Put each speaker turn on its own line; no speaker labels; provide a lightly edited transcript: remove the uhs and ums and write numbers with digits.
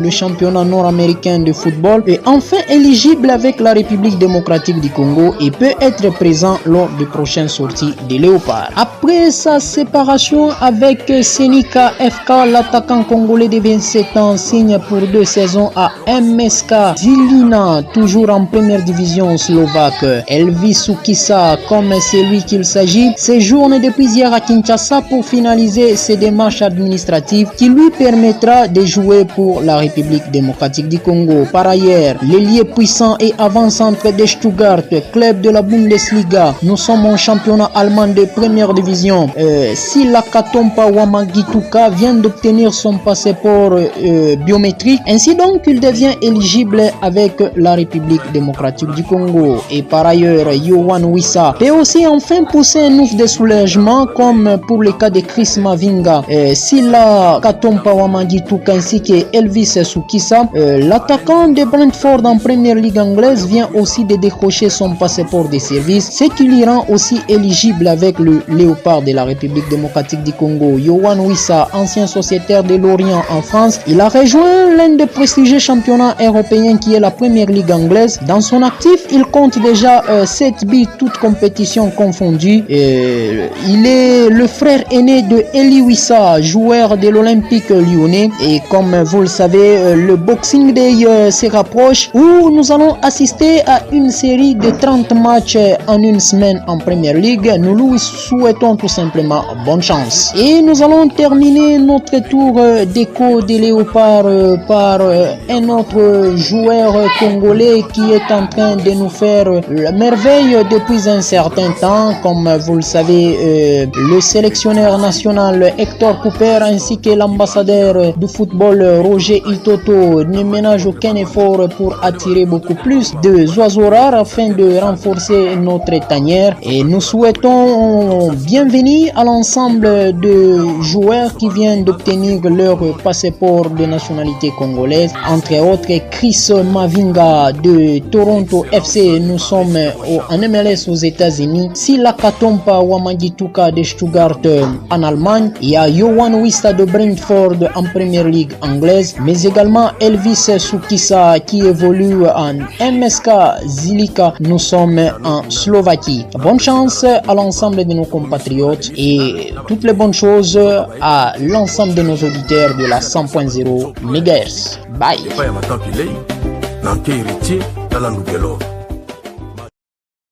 le championnat nord-américain de football, est enfin éligible avec la République démocratique du Congo et peut être présent lors des prochaines sorties des Léopards. Après sa séparation avec Senika FK, l'attaquant congolais de 27 ans signe pour 2 saisons à MSK Žilina, toujours en première division slovaque. Elvis Sukisa, comme c'est lui qu'il s'agit, séjourne depuis hier à Kinshasa pour finaliser ses démarches administratives qui lui permettra de jouer pour la République démocratique du Congo. Par ailleurs, l'ailier puissant et avant-centre de Stuttgart, club de la Bundesliga, nous sommes en championnat allemand de première division. Sila Katompa Wamagituka vient d'obtenir son passeport biométrique, ainsi donc il devient éligible avec la République démocratique du Congo. Et par ailleurs, Yohan Wissa peut aussi enfin pousser un ouf de soulagement comme pour le cas de Chris Mavinga, Sila Katompa Wamagituka ainsi que Elvis Sukisa. L'attaquant de Brentford en première ligue anglaise vient aussi de décrocher son passeport de service, ce qui lui rend aussi éligible avec le Léopard de la République démocratique du Congo. Yohan Wissa, ancien sociétaire de Lorient en France, il a rejoint l'un des prestigieux championnats européens qui est la première ligue anglaise. Dans son actif, il compte déjà 7 buts, toutes compétitions confondues. Il est le frère aîné de Eli Wissa, joueur de l'Olympique lyonnais. Et comme vous le savez, le Boxing Day se rapproche où nous allons assister à une série de 30 matchs en une semaine en Première Ligue. Nous lui souhaitons tout simplement bonne chance. Et nous allons terminer notre tour d'écho des Léopards par un autre joueur congolais qui est en train de nous faire la merveille depuis un certain temps. Comme vous le savez, le sélectionneur national Hector Cooper ainsi que l'ambassadeur du football Roger Itoto ne ménagent aucun effort pour attirer beaucoup plus de oiseaux rares afin de renforcer notre tanière. Et nous souhaitons bienvenue à l'ensemble de joueurs qui viennent d'obtenir leur passeport de nationalité congolaise, entre autres Chris Mavinga de Toronto FC. Nous sommes en MLS aux États-Unis. Sila Katompa Wamagituka de Stuttgart en Allemagne. Il y a Yohan Wissa de Brentford en première ligue anglaise, mais également Elvis Sukisa qui évolue en MSK Žilina. Nous sommes en Slovaquie. Bonne chance à l'ensemble de nos compatriotes et toutes les bonnes choses à l'ensemble de nos auditeurs de la 100.0 MHz. Bye.